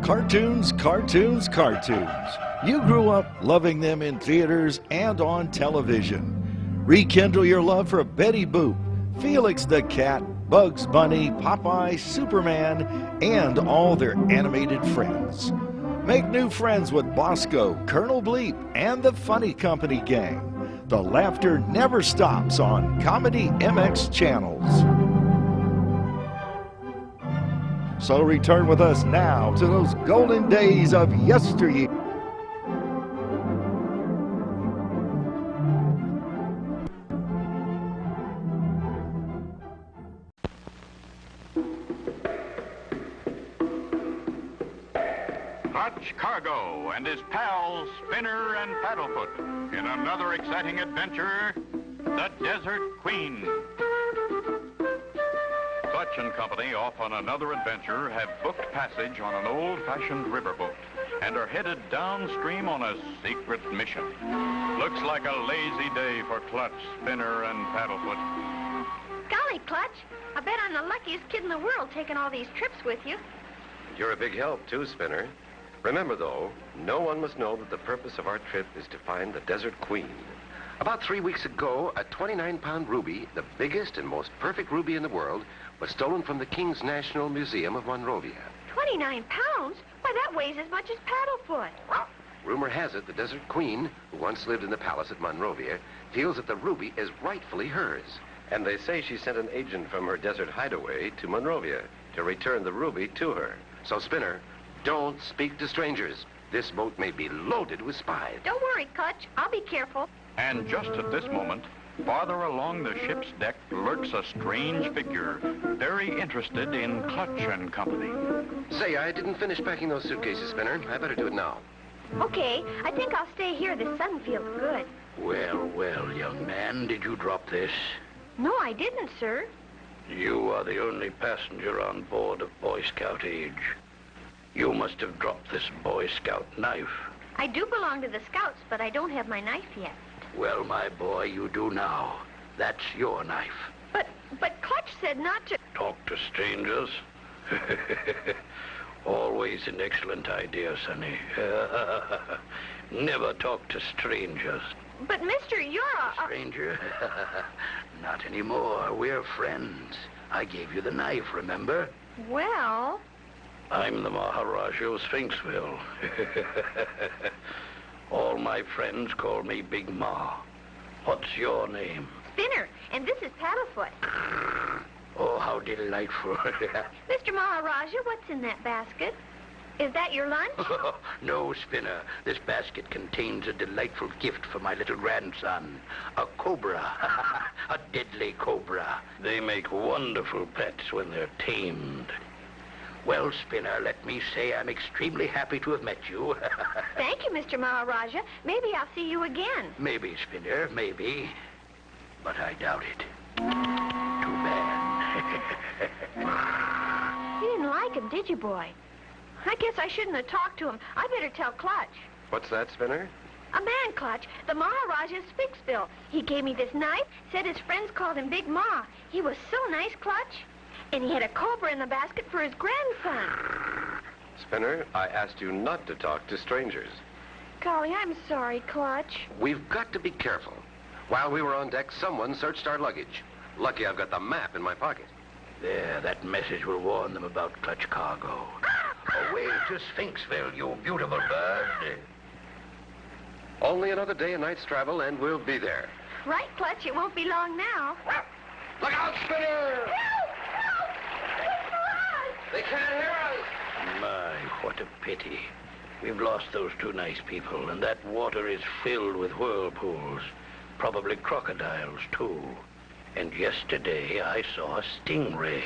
Cartoons, cartoons, cartoons. You grew up loving them in theaters and on television. Rekindle your love for Betty Boop, Felix the Cat, Bugs Bunny, Popeye, Superman, and all their animated friends. Make new friends with Bosco, Colonel Bleep, and the Funny Company Gang. The laughter never stops on ComedyMX channels. So return with us now to those golden days of yesteryear. Clutch Cargo and his pals Spinner and Paddlefoot in another exciting adventure, the Desert Queen. Clutch and Company, off on another adventure, have booked passage on an old-fashioned riverboat and are headed downstream on a secret mission. Looks like a lazy day for Clutch, Spinner, and Paddlefoot. Golly, Clutch, I bet I'm the luckiest kid in the world taking all these trips with you. You're a big help, too, Spinner. Remember, though, no one must know that the purpose of our trip is to find the Desert Queen. About 3 weeks ago, a 29-pound ruby, the biggest and most perfect ruby in the world, was stolen from the King's National Museum of Monrovia. 29 pounds? Why, that weighs as much as Paddlefoot. Rumor has it the Desert Queen, who once lived in the palace at Monrovia, feels that the ruby is rightfully hers. And they say she sent an agent from her desert hideaway to Monrovia to return the ruby to her. So, Spinner, don't speak to strangers. This boat may be loaded with spies. Don't worry, Clutch. I'll be careful. And just at this moment, farther along the ship's deck lurks a strange figure, very interested in Clutch and Company. Say, I didn't finish packing those suitcases, Spinner. I better do it now. Okay, I think I'll stay here. The sun feels good. Well, well, young man, did you drop this? No, I didn't, sir. You are the only passenger on board of Boy Scout age. You must have dropped this Boy Scout knife. I do belong to the Scouts, but I don't have my knife yet. Well, my boy, you do now. That's your knife. But Clutch said not to... Talk to strangers? Always an excellent idea, Sonny. Never talk to strangers. But, mister, you're a... Stranger? Not anymore. We're friends. I gave you the knife, remember? Well... I'm the Maharaja of Sphinxville. All my friends call me Big Ma. What's your name? Spinner, and this is Paddlefoot. Oh, how delightful. Mr. Maharaja, what's in that basket? Is that your lunch? No, Spinner. This basket contains a delightful gift for my little grandson. A cobra. A deadly cobra. They make wonderful pets when they're tamed. Well, Spinner, let me say I'm extremely happy to have met you. Thank you, Mr. Maharaja. Maybe I'll see you again. Maybe, Spinner, maybe. But I doubt it. Too bad. You didn't like him, did you, boy? I guess I shouldn't have talked to him. I better tell Clutch. What's that, Spinner? A man, Clutch. The Maharaja's Sphinxville. He gave me this knife, said his friends called him Big Ma. He was so nice, Clutch. And he had a cobra in the basket for his grandson. Spinner, I asked you not to talk to strangers. Golly, I'm sorry, Clutch. We've got to be careful. While we were on deck, someone searched our luggage. Lucky I've got the map in my pocket. There, that message will warn them about Clutch Cargo. Away to Sphinxville, you beautiful bird. Only another day and night's travel, and we'll be there. Right, Clutch, it won't be long now. Look out, Spinner! They can't hear us! My, what a pity. We've lost those two nice people, and that water is filled with whirlpools. Probably crocodiles, too. And yesterday I saw a stingray.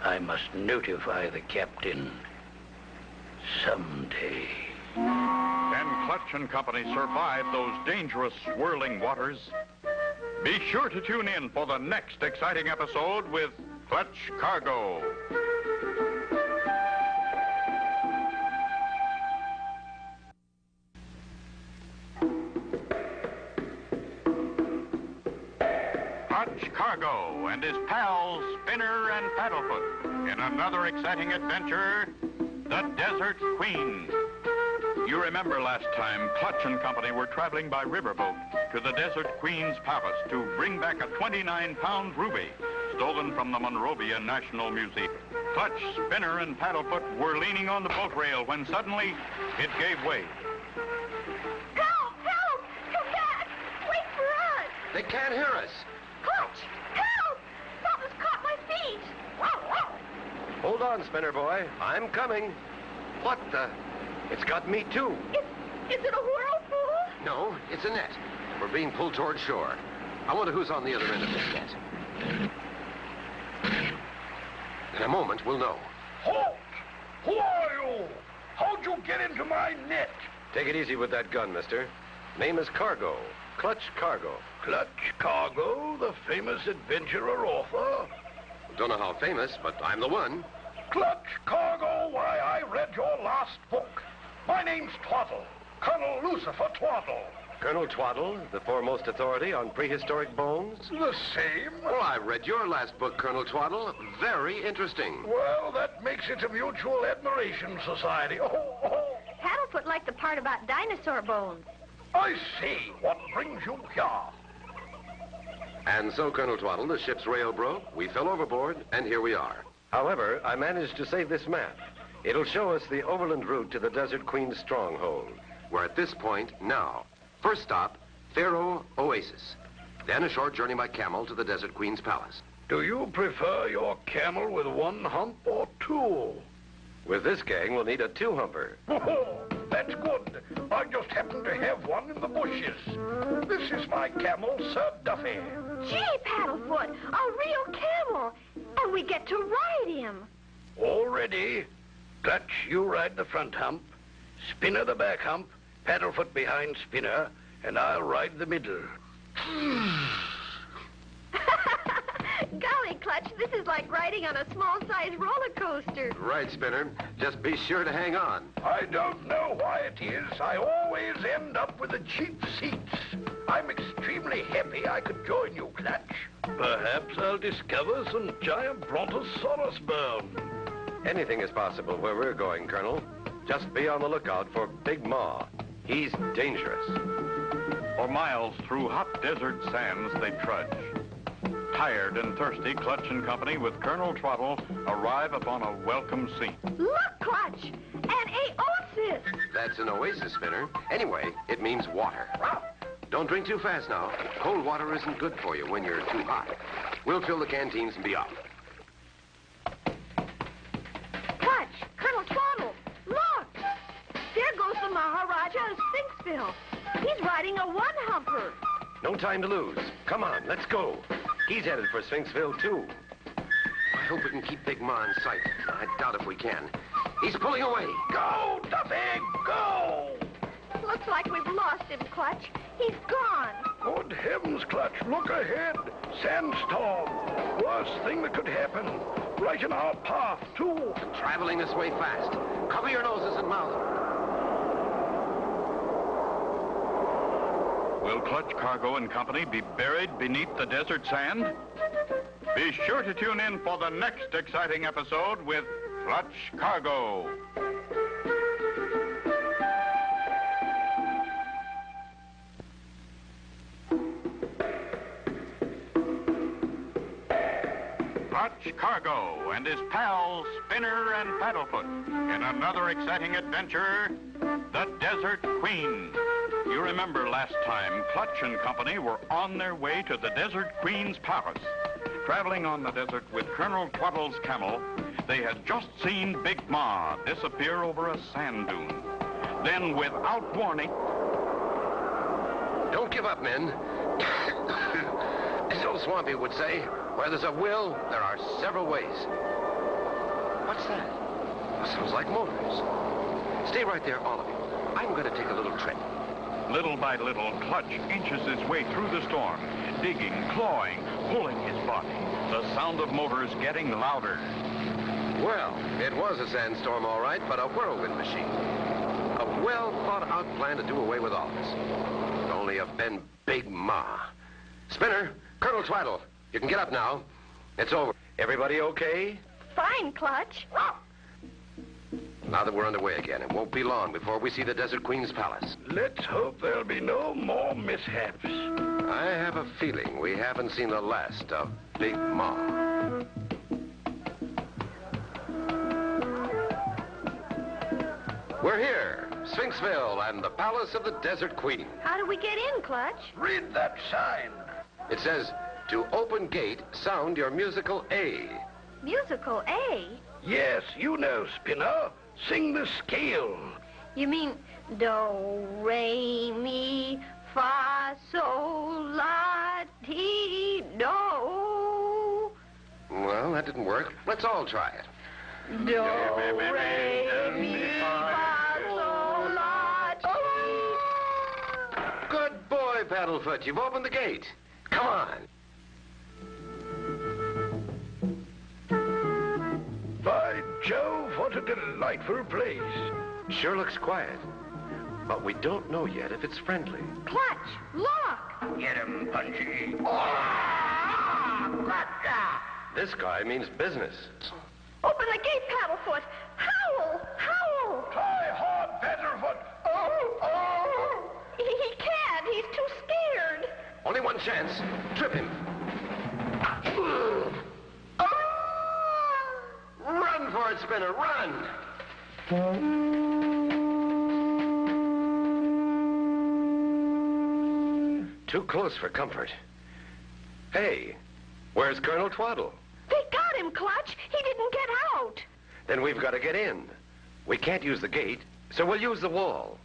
I must notify the captain someday. Can Clutch and Company survive those dangerous swirling waters? Be sure to tune in for the next exciting episode with Clutch Cargo. Clutch Cargo and his pals Spinner and Paddlefoot in another exciting adventure, the Desert Queen. You remember last time Clutch and Company were traveling by riverboat to the Desert Queen's palace to bring back a 29-pound ruby stolen from the Monrovia National Museum. Clutch, Spinner, and Paddlefoot were leaning on the boat rail when suddenly it gave way. Help! Help! Come back! Wait for us! They can't hear us. Clutch! Help! Something's caught my feet! Hold on, Spinner boy. I'm coming. What the? It's got me, too. Is it a whirlpool? No, it's a net. We're being pulled toward shore. I wonder who's on the other end of this net. In a moment, we'll know. Halt! Who are you? How'd you get into my net? Take it easy with that gun, mister. Name is Cargo. Clutch Cargo. Clutch Cargo, the famous adventurer author? Don't know how famous, but I'm the one. Clutch Cargo, why, I read your last book. My name's Twaddle, Colonel Lucifer Twaddle. Colonel Twaddle, the foremost authority on prehistoric bones? The same? Well, I read your last book, Colonel Twaddle. Very interesting. Well, that makes it a mutual admiration society. Oh. Paddlefoot liked the part about dinosaur bones. I see. What brings you here? And so, Colonel Twaddle, the ship's rail broke, we fell overboard, and here we are. However, I managed to save this map. It'll show us the overland route to the Desert Queen's stronghold. We're at this point now. First stop, Pharaoh Oasis. Then a short journey by camel to the Desert Queen's palace. Do you prefer your camel with one hump or two? With this gang, we'll need a two-humper. Oh, that's good. I just happen to have one in the bushes. This is my camel, Sir Duffy. Gee, Paddlefoot, a real camel. And we get to ride him. All ready. Clutch, you ride the front hump. Spinner the back hump. Paddlefoot behind Spinner. And I'll ride the middle. Golly, Clutch, this is like riding on a small-sized roller coaster. Right, Spinner. Just be sure to hang on. I don't know why it is. I always end up with the cheap seats. I'm extremely happy I could join you, Clutch. Perhaps I'll discover some giant brontosaurus bone. Anything is possible where we're going, Colonel. Just be on the lookout for Big Ma. He's dangerous. For miles through hot desert sands they trudge. Tired and thirsty, Clutch and Company with Colonel Twaddle arrive upon a welcome scene. Look, Clutch, an oasis. That's an oasis, Spinner. Anyway, it means water. Don't drink too fast now. Cold water isn't good for you when you're too hot. We'll fill the canteens and be off. Clutch, Colonel Twaddle, look. There goes the Maharaja of Sphinxville. He's riding a one-humper. No time to lose. Come on, let's go. He's headed for Sphinxville, too. I hope we can keep Big Ma in sight. I doubt if we can. He's pulling away. Go, Duffy, go! Looks like we've lost him, Clutch. He's gone. Good heavens, Clutch, look ahead. Sandstorm. Worst thing that could happen. Right in our path, too. Traveling this way fast. Cover your noses and mouths. Will Clutch Cargo and Company be buried beneath the desert sand? Be sure to tune in for the next exciting episode with Clutch Cargo. Clutch Cargo and his pals Spinner and Paddlefoot in another exciting adventure, the Desert Queen. You remember last time Clutch and Company were on their way to the Desert Queen's palace. Traveling on the desert with Colonel Twaddle's camel, they had just seen Big Ma disappear over a sand dune. Then, without warning... Don't give up, men. As old Swampy would say, where there's a will, there are several ways. What's that? Sounds like motors. Stay right there, all of you. I'm going to take a little trip. Little by little, Clutch inches his way through the storm, digging, clawing, pulling his body. The sound of motors getting louder. Well, it was a sandstorm, all right, but a whirlwind machine. A well-thought-out plan to do away with all this. Could only have been Big Ma. Spinner, Colonel Twaddle, you can get up now. It's over. Everybody okay? Fine, Clutch. Now that we're underway again, it won't be long before we see the Desert Queen's palace. Let's hope there'll be no more mishaps. I have a feeling we haven't seen the last of Big Ma. We're here, Sphinxville and the Palace of the Desert Queen. How do we get in, Clutch? Read that sign. It says, to open gate, sound your musical A. Musical A? Yes, you know, Spinner. Sing the scale. You mean do, re, mi, fa, sol, la, ti, do. Well, that didn't work. Let's all try it. Do, re, mi, fa, sol, la, ti. Good boy, Paddlefoot. You've opened the gate. Come on. By Jove, what a delightful place. Sure looks quiet. But we don't know yet if it's friendly. Clutch, look. Get him, Punchy. This guy means business. Open the gate, Paddlefoot. Howl, howl. Try hard, Paddlefoot. Oh. He can't. He's too scared. Only one chance. Trip him. Run for it, Spinner, run! Too close for comfort. Hey, where's Colonel Twaddle? They got him, Clutch. He didn't get out. Then we've got to get in. We can't use the gate, so we'll use the wall.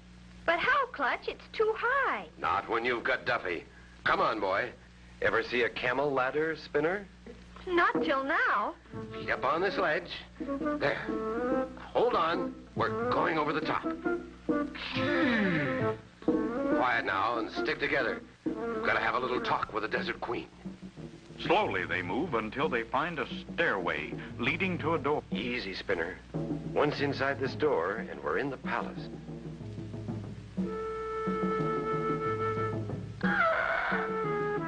But how, Clutch? It's too high. Not when you've got Duffy. Come on, boy. Ever see a camel ladder, Spinner? Not till now. Feet up on this ledge. There. Hold on. We're going over the top. Quiet now and stick together. We've got to have a little talk with the Desert Queen. Slowly they move until they find a stairway leading to a door. Easy, Spinner. Once inside this door, and we're in the palace.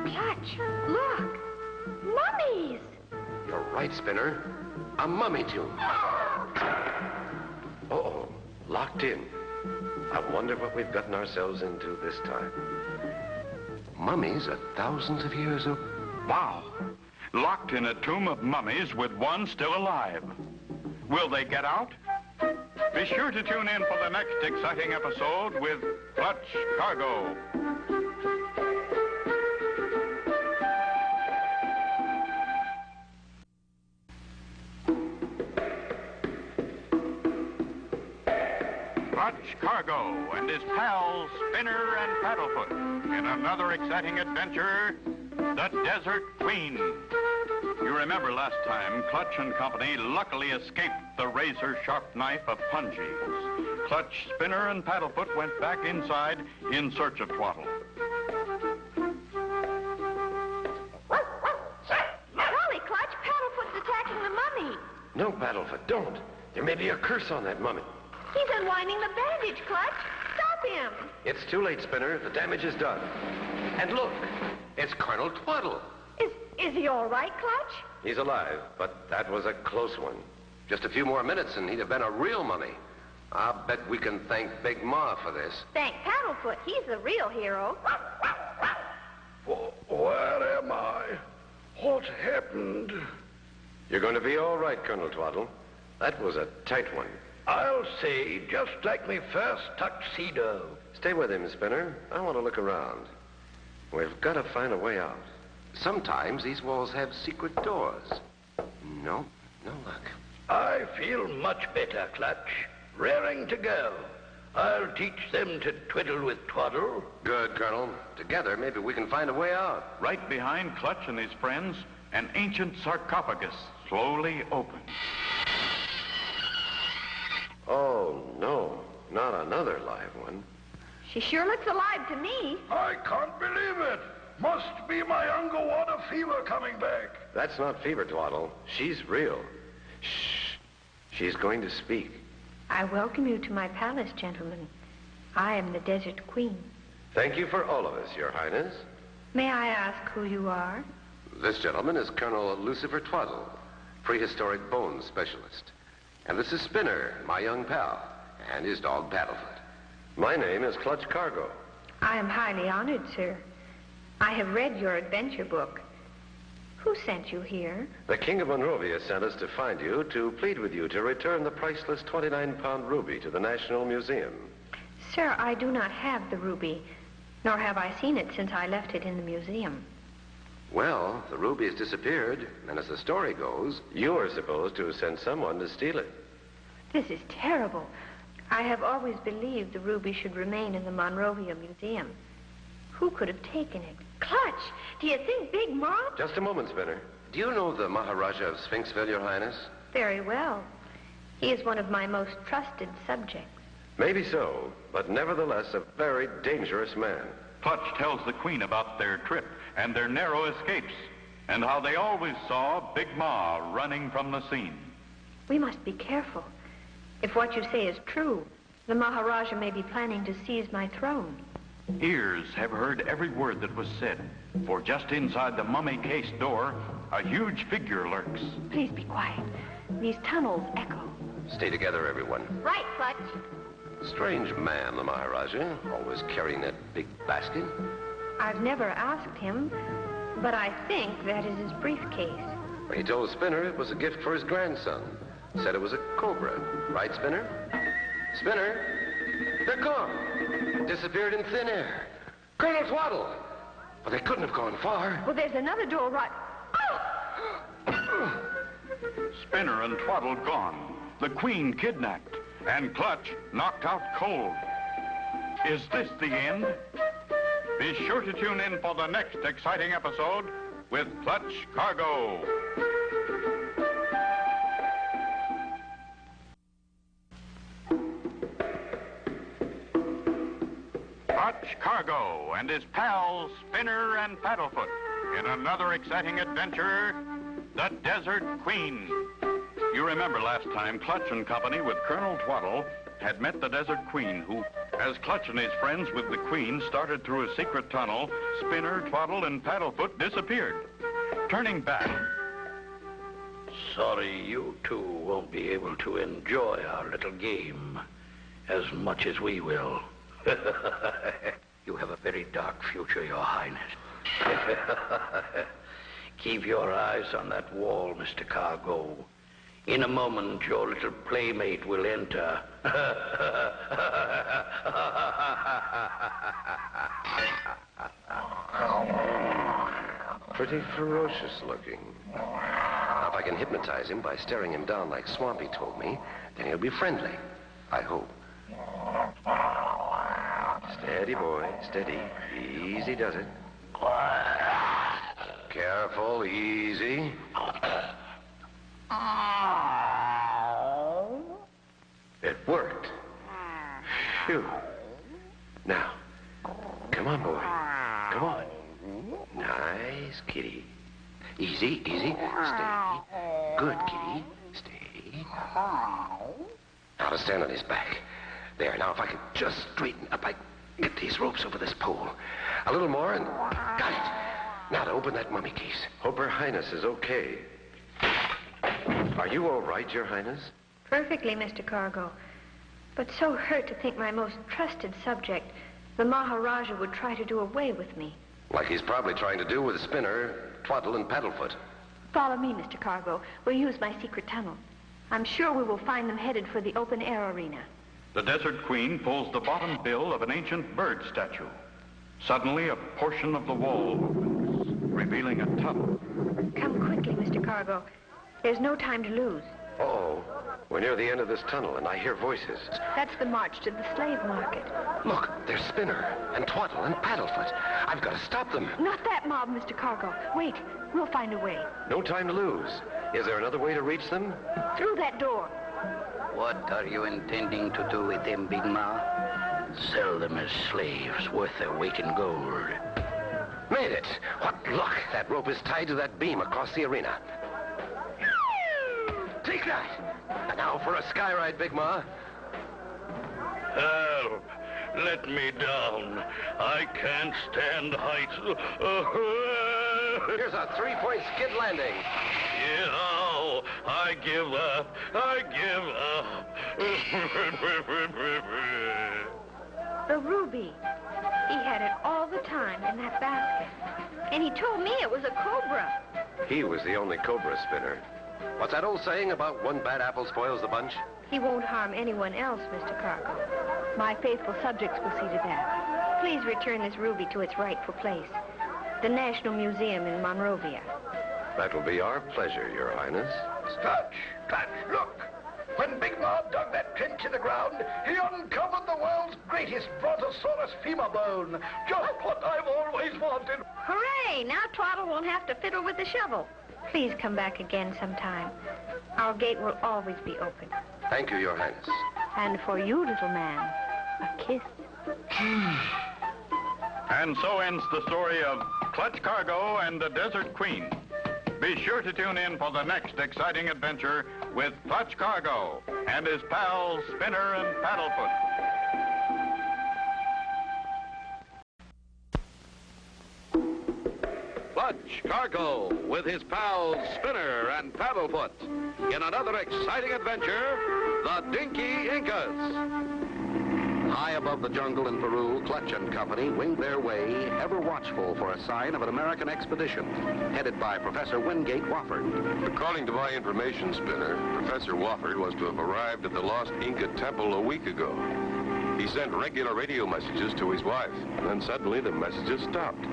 Clutch, look. Mummies. You're right, Spinner. A mummy tomb. Uh-oh. Locked in. I wonder what we've gotten ourselves into this time. Mummies are thousands of years old. Wow! Locked in a tomb of mummies with one still alive. Will they get out? Be sure to tune in for the next exciting episode with Clutch Cargo. Clutch Cargo and his pals Spinner and Paddlefoot in another exciting adventure, the Desert Queen. You remember last time, Clutch and company luckily escaped the razor-sharp knife of Punji's. Clutch, Spinner, and Paddlefoot went back inside in search of Twaddle. Golly, Clutch, Paddlefoot's attacking the mummy. No, Paddlefoot, don't. There may be a curse on that mummy. He's unwinding the bandage, Clutch. Stop him. It's too late, Spinner. The damage is done. And look, it's Colonel Twaddle. Is he all right, Clutch? He's alive, but that was a close one. Just a few more minutes and he'd have been a real mummy. I'll bet we can thank Big Ma for this. Thank Paddlefoot. He's the real hero. Where am I? What happened? You're going to be all right, Colonel Twaddle. That was a tight one. I'll say, just like me first tuxedo. Stay with him, Spinner. I want to look around. We've got to find a way out. Sometimes these walls have secret doors. No luck. I feel much better, Clutch. Raring to go. I'll teach them to twiddle with Twaddle. Good, Colonel. Together, maybe we can find a way out. Right behind Clutch and his friends, an ancient sarcophagus slowly opens. Oh, no. Not another live one. She sure looks alive to me. I can't believe it. Must be my underwater fever coming back. That's not fever, Twaddle. She's real. Shh. She's going to speak. I welcome you to my palace, gentlemen. I am the Desert Queen. Thank you for all of us, Your Highness. May I ask who you are? This gentleman is Colonel Lucifer Twaddle, prehistoric bones specialist. And this is Spinner, my young pal, and his dog Paddlefoot. My name is Clutch Cargo. I am highly honored, sir. I have read your adventure book. Who sent you here? The King of Monrovia sent us to find you to plead with you to return the priceless 29-pound ruby to the National Museum. Sir, I do not have the ruby, nor have I seen it since I left it in the museum. Well, the ruby has disappeared, and as the story goes, you are supposed to have sent someone to steal it. This is terrible. I have always believed the ruby should remain in the Monrovia Museum. Who could have taken it? Clutch, do you think Big Mom? Just a moment, Spinner. Do you know the Maharaja of Sphinxville, Your Highness? Very well. He is one of my most trusted subjects. Maybe so, but nevertheless a very dangerous man. Clutch tells the Queen about their trip and their narrow escapes, and how they always saw Big Ma running from the scene. We must be careful. If what you say is true, the Maharaja may be planning to seize my throne. Ears have heard every word that was said, for just inside the mummy case door, a huge figure lurks. Please be quiet. These tunnels echo. Stay together, everyone. Right, Clutch. Strange man, the Maharaja, always carrying that big basket. I've never asked him, but I think that is his briefcase. He told Spinner it was a gift for his grandson. Said it was a cobra. Right, Spinner? Spinner? They're gone. Disappeared in thin air. Colonel Twaddle! Well, they couldn't have gone far. Well, there's another door right... Spinner and Twaddle gone. The Queen kidnapped. And Clutch knocked out cold. Is this the end? Be sure to tune in for the next exciting episode with Clutch Cargo. Clutch Cargo and his pals Spinner and Paddlefoot in another exciting adventure, The Desert Queen. You remember last time Clutch and company with Colonel Twaddle had met the Desert Queen, who, as Clutch and his friends with the Queen started through a secret tunnel, Spinner, Twaddle, and Paddlefoot disappeared. Turning back... Sorry you two won't be able to enjoy our little game as much as we will. You have a very dark future, Your Highness. Keep your eyes on that wall, Mr. Cargo. In a moment, your little playmate will enter. Pretty ferocious looking. Now, if I can hypnotize him by staring him down like Swampy told me, then he'll be friendly. I hope. Steady, boy, steady. Easy does it. Careful, easy. It worked. Phew. Now, come on, boy. Come on. Nice kitty. Easy, easy. Stay. Good kitty. Stay. Now to stand on his back. There, now if I could just straighten up, I get these ropes over this pole. A little more and... Got it. Now to open that mummy case. Hope Her Highness is okay. Are you all right, Your Highness? Perfectly, Mr. Cargo. But so hurt to think my most trusted subject, the Maharaja, would try to do away with me. Like he's probably trying to do with Spinner, Twaddle, and Paddlefoot. Follow me, Mr. Cargo. We'll use my secret tunnel. I'm sure we will find them headed for the open-air arena. The Desert Queen pulls the bottom bill of an ancient bird statue. Suddenly, a portion of the wall opens, revealing a tunnel. Come quickly, Mr. Cargo. There's no time to lose. Uh-oh. We're near the end of this tunnel, and I hear voices. That's the march to the slave market. Look, there's Spinner, and Twaddle, and Paddlefoot. I've got to stop them. Not that mob, Mr. Cargo. Wait, we'll find a way. No time to lose. Is there another way to reach them? Through that door. What are you intending to do with them, Big Ma? Sell them as slaves worth their weight in gold. Made it. What luck. That rope is tied to that beam across the arena. Take that. And now for a sky ride, Big Ma. Help! Let me down. I can't stand heights. Here's a 3-point skid landing. Yow! I give up. I give up. The ruby. He had it all the time in that basket. And he told me it was a cobra. He was the only cobra spinner. What's that old saying about one bad apple spoils the bunch? He won't harm anyone else, Mr. Cargo. My faithful subjects will see to that. Please return this ruby to its rightful place. The National Museum in Monrovia. That'll be our pleasure, Your Highness. Clutch! Clutch, look! When Big Ma dug that trench in the ground, he uncovered the world's greatest brontosaurus femur bone. Just what I've always wanted. Hooray! Now Twaddle won't have to fiddle with the shovel. Please come back again sometime. Our gate will always be open. Thank you, Your Highness. And for you, little man, a kiss. And so ends the story of Clutch Cargo and the Desert Queen. Be sure to tune in for the next exciting adventure with Clutch Cargo and his pals Spinner and Paddlefoot. Clutch Cargo with his pals Spinner and Paddlefoot in another exciting adventure, the Dinky Incas. High above the jungle in Peru, Clutch and Company winged their way, ever watchful for a sign of an American expedition, headed by Professor Wingate Wofford. According to my information, Spinner, Professor Wofford was to have arrived at the lost Inca temple a week ago. He sent regular radio messages to his wife, and then suddenly the messages stopped.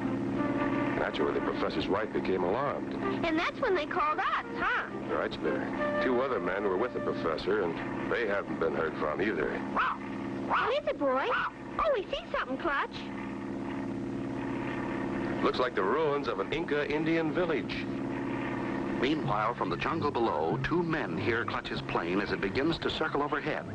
Naturally, the professor's wife became alarmed. And that's when they called us, huh? Right, Spinner. 2 other men were with the professor, and they haven't been heard from either. What is it, boy? Oh, we see something, Clutch. Looks like the ruins of an Inca Indian village. Meanwhile, from the jungle below, 2 men hear Clutch's plane as it begins to circle overhead.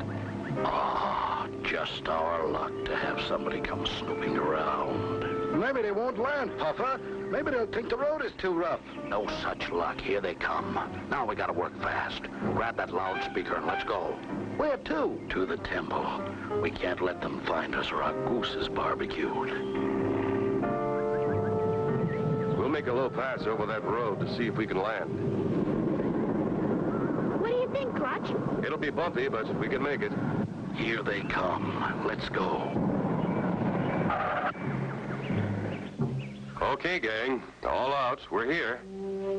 Ah, just our luck to have somebody come snooping around. Maybe they won't land, Puffer. Maybe they'll think the road is too rough. No such luck. Here they come. Now we gotta work fast. Grab that loudspeaker and let's go. Where to? To the temple. We can't let them find us or our goose is barbecued. We'll make a low pass over that road to see if we can land. What do you think, Clutch? It'll be bumpy, but we can make it. Here they come. Let's go. Okay, gang. All out. We're here.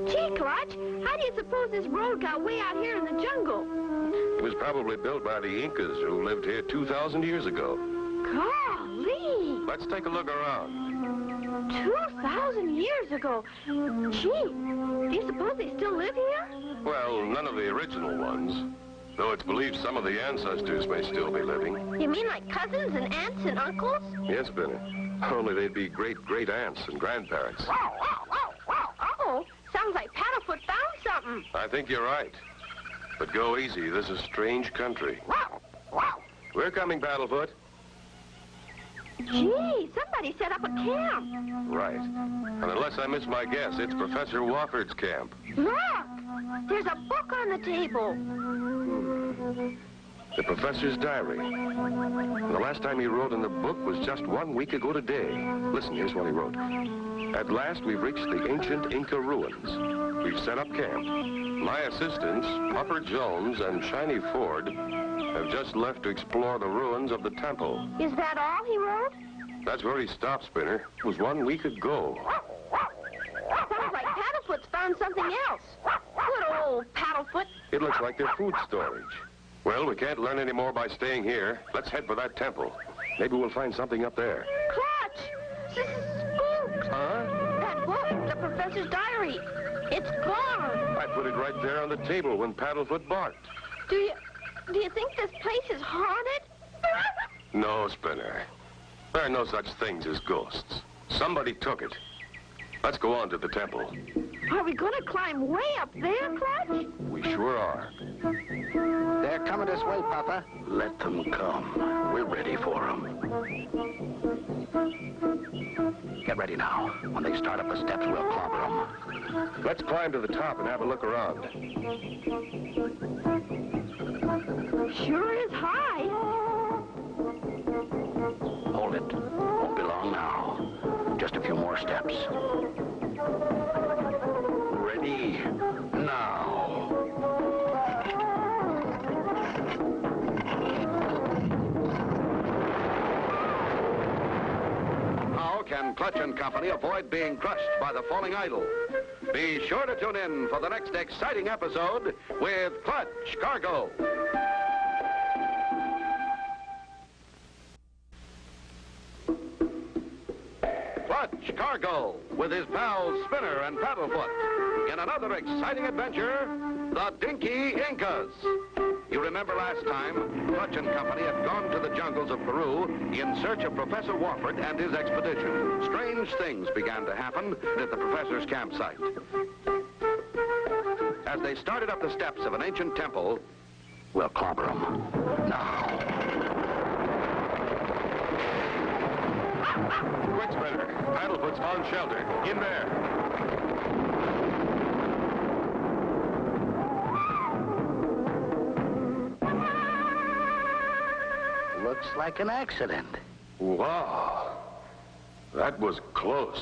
Gee, Clutch, how do you suppose this road got way out here in the jungle? It was probably built by the Incas who lived here 2,000 years ago. Golly! Let's take a look around. 2,000 years ago. Gee, do you suppose they still live here? Well, none of the original ones. Though it's believed some of the ancestors may still be living. You mean like cousins and aunts and uncles? Yes, Benny. Only they'd be great-great-aunts and grandparents. Uh-oh, sounds like Paddlefoot found something. I think you're right. But go easy. This is strange country. We're coming, Paddlefoot. Gee, somebody set up a camp. Right. And unless I miss my guess, it's Professor Wofford's camp. Look, there's a book on the table. The professor's diary. The last time he wrote in the book was just 1 week ago today. Listen, here's what he wrote. At last, we've reached the ancient Inca ruins. We've set up camp. My assistants, Upper Jones and Shiny Ford, have just left to explore the ruins of the temple. Is that all he wrote? That's where he stopped, Spinner. It was 1 week ago. Sounds like Paddlefoot's found something else. Good old Paddlefoot. It looks like their food storage. Well, we can't learn any more by staying here. Let's head for that temple. Maybe we'll find something up there. Clutch! Spooks! Huh? That book, the professor's diary. It's gone. I put it right there on the table when Paddlefoot barked. Do you think this place is haunted? No, Spinner. There are no such things as ghosts. Somebody took it. Let's go on to the temple. Are we going to climb way up there, Clutch? We sure are. They're coming this way, Papa. Let them come. We're ready for them. Get ready now. When they start up the steps, we'll clobber them. Let's climb to the top and have a look around. Sure is high. Hold it. Won't be long now. Just a few more steps. Ready? Now. can Clutch and Company avoid being crushed by the falling idol? Be sure to tune in for the next exciting episode with Clutch Cargo. Clutch Cargo with his pals Spinner and Paddlefoot in another exciting adventure, the Dinky Incas. You remember last time, Clutch and Company had gone to the jungles of Peru in search of Professor Wofford and his expedition. Strange things began to happen at the professor's campsite. As they started up the steps of an ancient temple, We'll clobber them. Now. Quick, Spinner. Paddlefoot's found shelter. In there. Looks like an accident. Wow. That was close.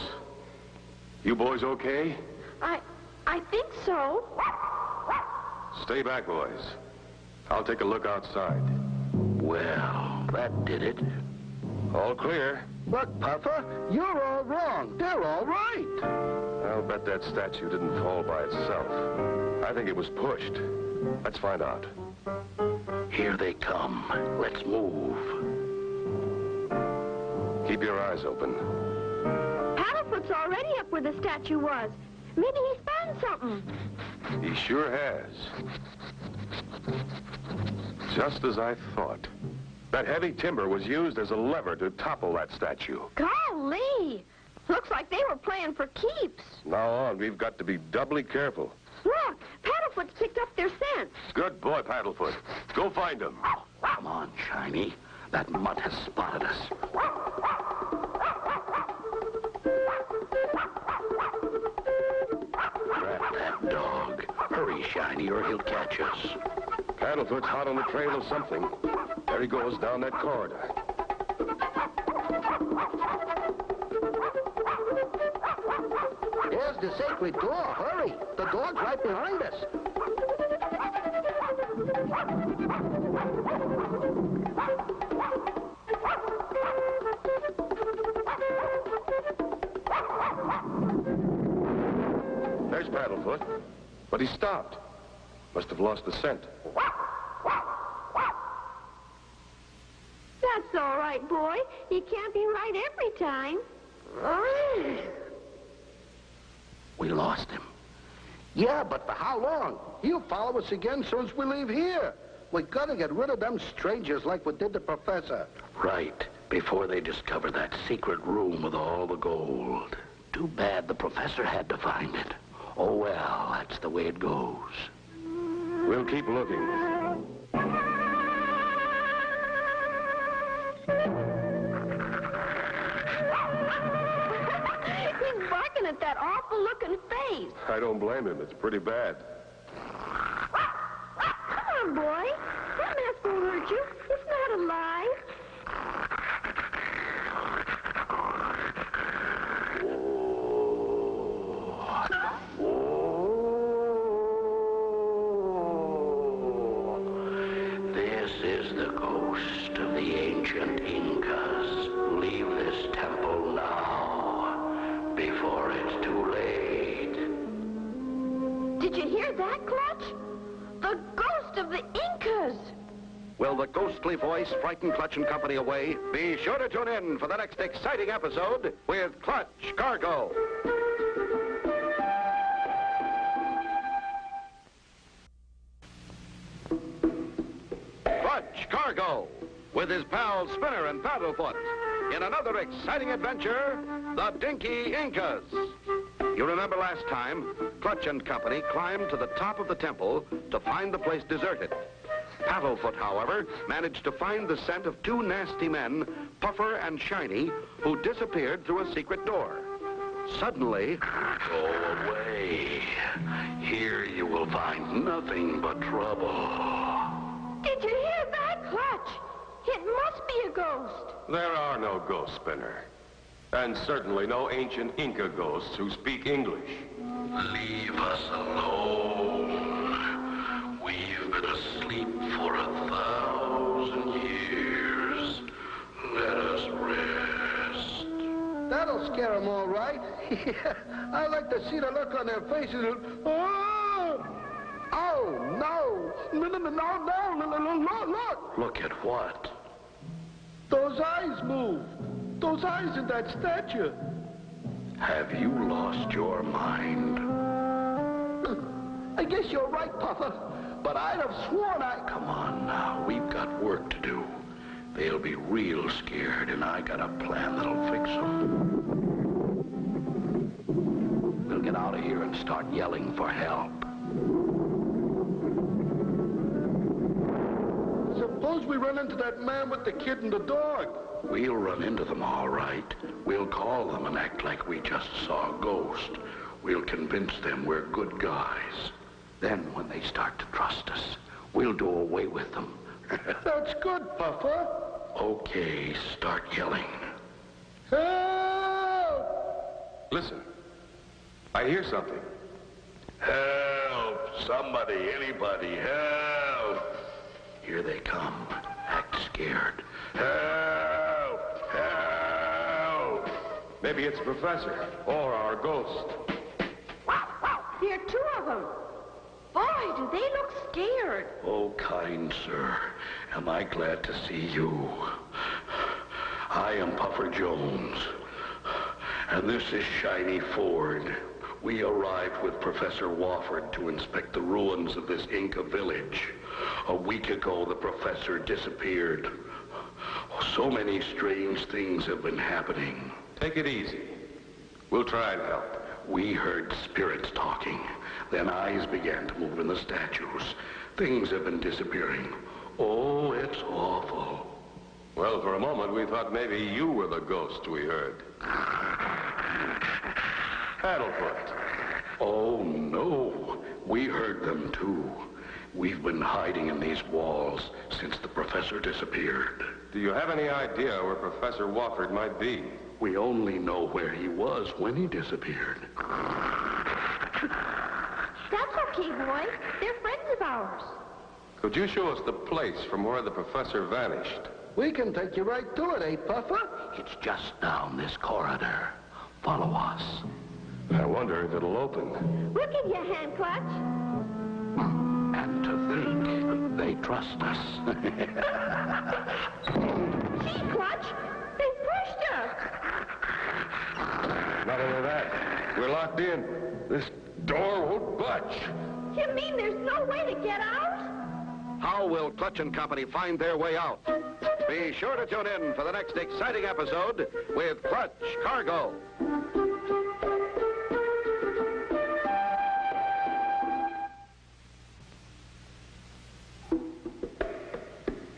You boys okay? I think so. Stay back, boys. I'll take a look outside. Well, that did it. All clear. Look, Puffer, you're all wrong. They're all right. I'll bet that statue didn't fall by itself. I think it was pushed. Let's find out. Here they come. Let's move. Keep your eyes open. Paddlefoot's already up where the statue was. Maybe he's found something. He sure has. Just as I thought. That heavy timber was used as a lever to topple that statue. Golly! Looks like they were playing for keeps. Now on, we've got to be doubly careful. Look, Paddlefoot's picked up their scent. Good boy, Paddlefoot. Go find him. Come on, Shiny. That mutt has spotted us. Grab that dog. Hurry, Shiny, or he'll catch us. Paddlefoot's hot on the trail of something. There he goes down that corridor. There's the sacred door. Hurry. The dog's right behind us. There's Paddlefoot. But he stopped. Must have lost the scent. That's all right, boy. You can't be right every time. We lost him. Yeah, but for how long? He'll follow us again soon as we leave here. We gotta get rid of them strangers like we did the professor. Right, before they discover that secret room with all the gold. Too bad the professor had to find it. Oh, well, that's the way it goes. We'll keep looking. He's barking at that awful-looking face. I don't blame him. It's pretty bad. Come on, boy. That mask won't hurt you. It's not alive. This is the ghost of the ancient Incas. Leave this temple now, before it's too late. Did you hear that, Clutch? The ghost of the Incas. will the ghostly voice frighten Clutch and Company away? Be sure to tune in for the next exciting episode with Clutch Cargo. Clutch Cargo, with his pals Spinner and Paddlefoot, in another exciting adventure, the Dinky Incas. You remember last time, Clutch and Company climbed to the top of the temple to find the place deserted. Paddlefoot, however, managed to find the scent of two nasty men, Puffer and Shiny, who disappeared through a secret door. Suddenly... Go away. Here you will find nothing but trouble. Did you hear that, Clutch? It must be a ghost. There are no ghosts, Spinner. And certainly no ancient Inca ghosts who speak English. Leave us alone. We've been asleep for 1,000 years. Let us rest. That'll scare them all right. I like to see the look on their faces. Oh! Oh, no! No, look! Look at what? Those eyes move. Those eyes in that statue. Have you lost your mind? I guess you're right, Puffer. But I'd have sworn Come on now, we've got work to do. They'll be real scared, and I got a plan that'll fix them. We'll get out of here and start yelling for help. Suppose we run into that man with the kid and the dog. We'll run into them, all right. We'll call them and act like we just saw a ghost. We'll convince them we're good guys. Then, when they start to trust us, we'll do away with them. That's good, Puffer. Okay, start yelling. Help! Listen. I hear something. Help! Somebody, anybody, help! Here they come. Act scared. Help! Help! Maybe it's the professor or our ghost. There are two of them. Boy, do they look scared. Oh, kind sir, am I glad to see you. I am Puffer Jones, and this is Shiny Ford. We arrived with Professor Wofford to inspect the ruins of this Inca village. A week ago, the professor disappeared. So many strange things have been happening. Take it easy. We'll try and help. We heard spirits talking. Then eyes began to move in the statues. Things have been disappearing. Oh, it's awful. Well, for a moment, we thought maybe you were the ghost we heard. Paddlefoot. Oh, no. We heard them, too. We've been hiding in these walls since the professor disappeared. Do you have any idea where Professor Wofford might be? We only know where he was when he disappeared. That's okay, boy. They're friends of ours. Could you show us the place from where the professor vanished? We can take you right to it, eh, Puffer? It's just down this corridor. Follow us. I wonder if it'll open. We'll give you a hand, Clutch. And to think they trust us. Gee, Clutch, they pushed us. Not only that, we're locked in. This door won't budge. You mean there's no way to get out? How will Clutch and Company find their way out? Be sure to tune in for the next exciting episode with Clutch Cargo.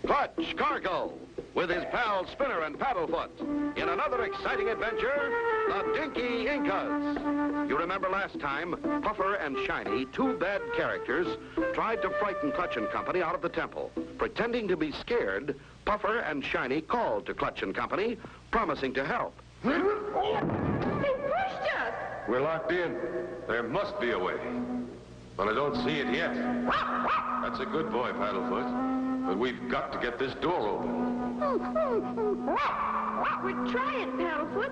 Clutch Cargo, with his pals Spinner and Paddlefoot, in another exciting adventure, the Dinky Incas. You remember last time, Puffer and Shiny, two bad characters, tried to frighten Clutch and Company out of the temple. Pretending to be scared, Puffer and Shiny called to Clutch and Company, promising to help. They pushed us. We're locked in. There must be a way. But I don't see it yet. That's a good boy, Paddlefoot. But we've got to get this door open. We're trying, Paddlefoot.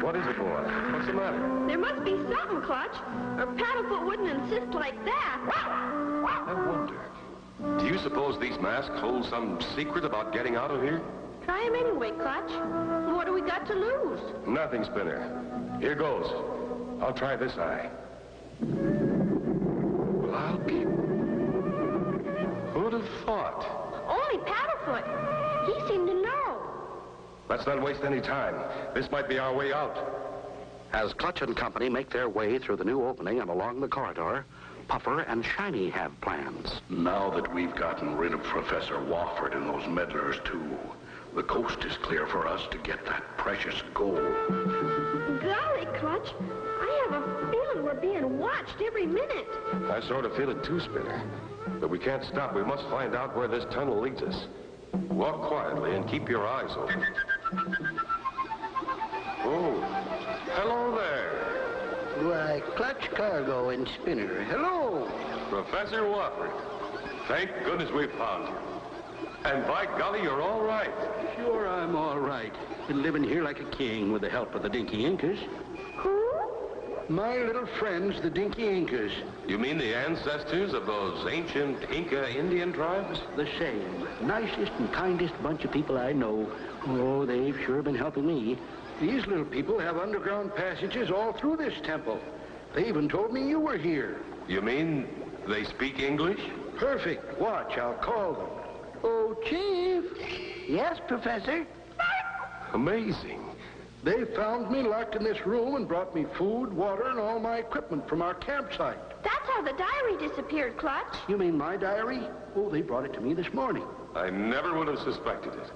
What is it, boy? What's the matter? There must be something, Clutch, or Paddlefoot wouldn't insist like that. I wonder. Do you suppose these masks hold some secret about getting out of here? Try him anyway, Clutch. What do we got to lose? Nothing, Spinner. Here goes. I'll try this eye. Well, I'll be... Who'd have thought? Only Paddlefoot. He seemed to know. Let's not waste any time. This might be our way out. As Clutch and Company make their way through the new opening and along the corridor, Puffer and Shiny have plans. Now that we've gotten rid of Professor Wofford and those meddlers, too, the coast is clear for us to get that precious gold. Golly, Clutch, I have a feeling we're being watched every minute. I sort of feel it too, Spinner. But we can't stop. We must find out where this tunnel leads us. Walk quietly and keep your eyes open. Oh, hello there. Why, Clutch, Cargo, and Spinner. Hello. Professor Wofford. Thank goodness we found you. And by golly, you're all right. Sure, I'm all right. Been living here like a king with the help of the Dinky Incas. Who? My little friends, the Dinky Incas. You mean the ancestors of those ancient Inca Indian tribes? The same. Nicest and kindest bunch of people I know. Oh, they've sure been helping me. These little people have underground passages all through this temple. They even told me you were here. You mean they speak English? Perfect. Watch, I'll call them. Oh, Chief. Yes, Professor? Amazing. They found me locked in this room and brought me food, water, and all my equipment from our campsite. That's how the diary disappeared, Clutch. You mean my diary? Oh, they brought it to me this morning. I never would have suspected it.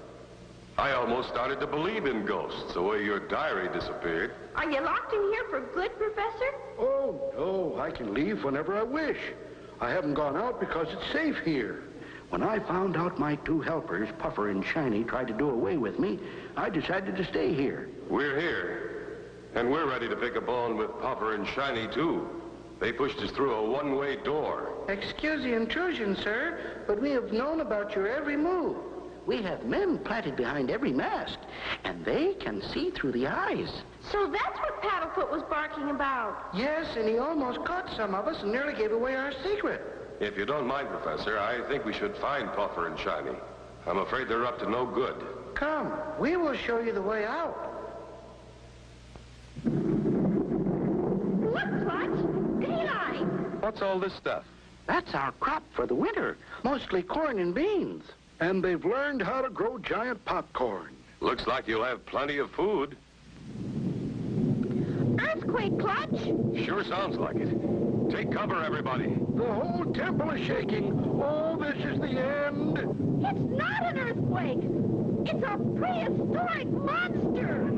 I almost started to believe in ghosts the way your diary disappeared. Are you locked in here for good, Professor? Oh, no. I can leave whenever I wish. I haven't gone out because it's safe here. When I found out my two helpers, Puffer and Shiny, tried to do away with me, I decided to stay here. We're here, and we're ready to pick a bone with Puffer and Shiny, too. They pushed us through a one-way door. Excuse the intrusion, sir, but we have known about your every move. We have men planted behind every mask, and they can see through the eyes. So that's what Paddlefoot was barking about. Yes, and he almost caught some of us and nearly gave away our secret. If you don't mind, Professor, I think we should find Puffer and Shiny. I'm afraid they're up to no good. Come, we will show you the way out. Look, Clutch. Daylight. What's all this stuff? That's our crop for the winter, mostly corn and beans. And they've learned how to grow giant popcorn. Looks like you'll have plenty of food. Earthquake, Clutch. Sure sounds like it. Take cover, everybody. The whole temple is shaking. Oh, this is the end. It's not an earthquake. It's a prehistoric monster.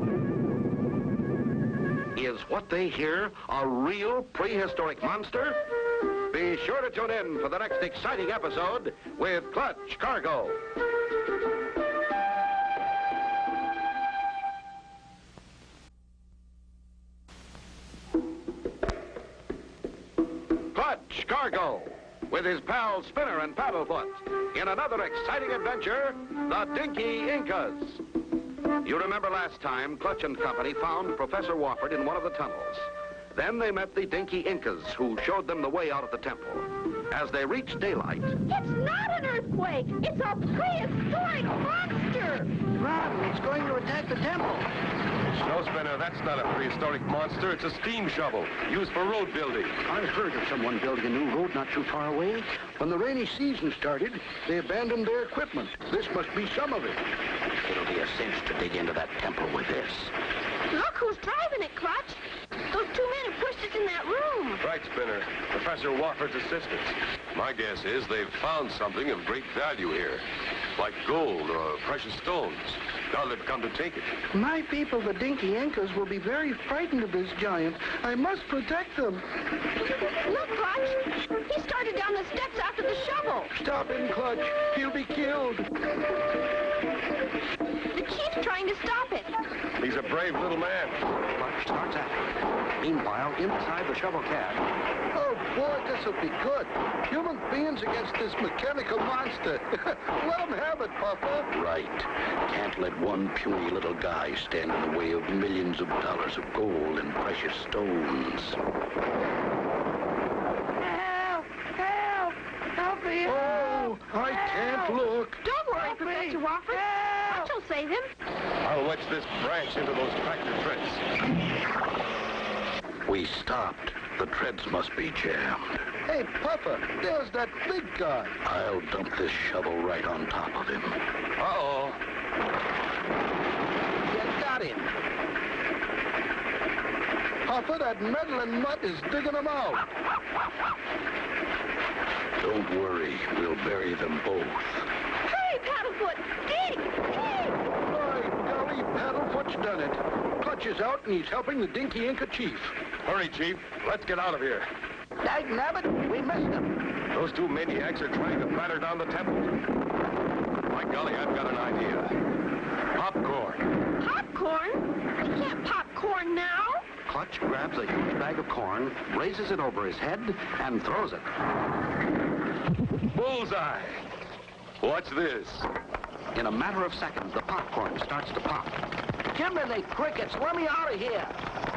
Is what they hear a real prehistoric monster? Be sure to tune in for the next exciting episode with Clutch Cargo. Clutch Cargo, with his pals Spinner and Paddlefoot, in another exciting adventure, the Dinky Incas. You remember last time, Clutch and Company found Professor Wofford in one of the tunnels. Then they met the Dinky Incas, who showed them the way out of the temple. As they reached daylight... It's not an earthquake. It's a prehistoric monster. Run, it's going to attack the temple. No, Spinner, that's not a prehistoric monster. It's a steam shovel used for road building. I heard of someone building a new road not too far away. When the rainy season started, they abandoned their equipment. This must be some of it. It'll be a cinch to dig into that temple with this. Look who's driving it, Clutch. Those two men who pushed us in that room. Right, Spinner. Professor Wofford's assistants. My guess is they've found something of great value here, like gold or precious stones. Now they've come to take it. My people, the Dinky Incas, will be very frightened of this giant. I must protect them. Look, Clutch. He started down the steps after the shovel. Stop him, Clutch. He'll be killed. The chief's trying to stop it. He's a brave little man. Clutch starts after it. Meanwhile, inside the shovel cab. Oh, boy, this'll be good. Human beings against this mechanical monster. Let him have it, Papa. Right. Can't let one puny little guy stand in the way of millions of dollars of gold and precious stones. Help! Help! Help me! Oh, I can't look. Don't worry, Professor Wofford. Clutch will save him. I'll wedge this branch into those tractor treads. We stopped. The treads must be jammed. Hey, Papa, there's that big guy. I'll dump this shovel right on top of him. Uh-oh. You got him. Papa, that meddling mutt is digging him out. Don't worry. We'll bury them both. Hurry, Paddlefoot! Dig! Dig! By golly, Paddlefoot's done it. Clutch is out, and he's helping the Dinky Inca chief. Hurry, Chief. Let's get out of here. Dagnabbit, we missed him. Those two maniacs are trying to batter down the temple. By golly, I've got an idea. Popcorn. Popcorn? We can't pop corn now. Clutch grabs a huge bag of corn, raises it over his head, and throws it. Bullseye. Watch this. In a matter of seconds, the popcorn starts to pop. Kimberly, crickets, let me out of here.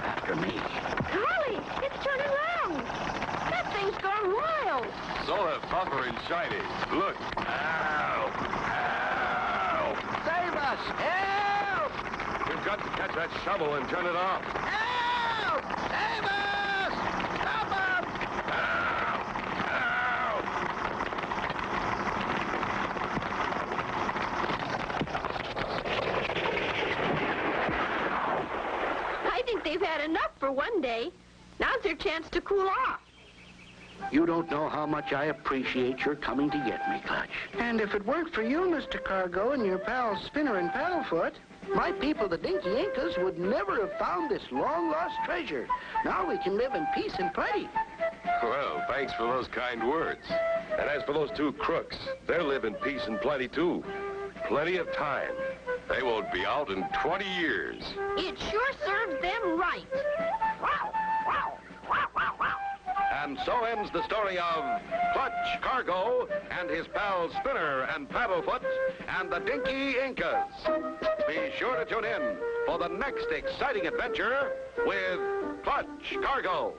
After me. Golly, it's turning around. That thing's gone wild. So have Puffer and Shiny. Look. Ow! Ow! Save us! Help! We've got to catch that shovel and turn it off. Help! Save us! Stop us! Ow! Ow! I think they've had enough for one day. Now's their chance to cool off. You don't know how much I appreciate your coming to get me, Clutch. And if it weren't for you, Mr. Cargo, and your pals Spinner and Paddlefoot, my people, the Dinky Incas, would never have found this long-lost treasure. Now we can live in peace and plenty. Well, thanks for those kind words. And as for those two crooks, they'll live in peace and plenty, too. Plenty of time. They won't be out in 20 years. It sure serves them right. And so ends the story of Clutch Cargo and his pals Spinner and Paddlefoot and the Dinky Incas. Be sure to tune in for the next exciting adventure with Clutch Cargo.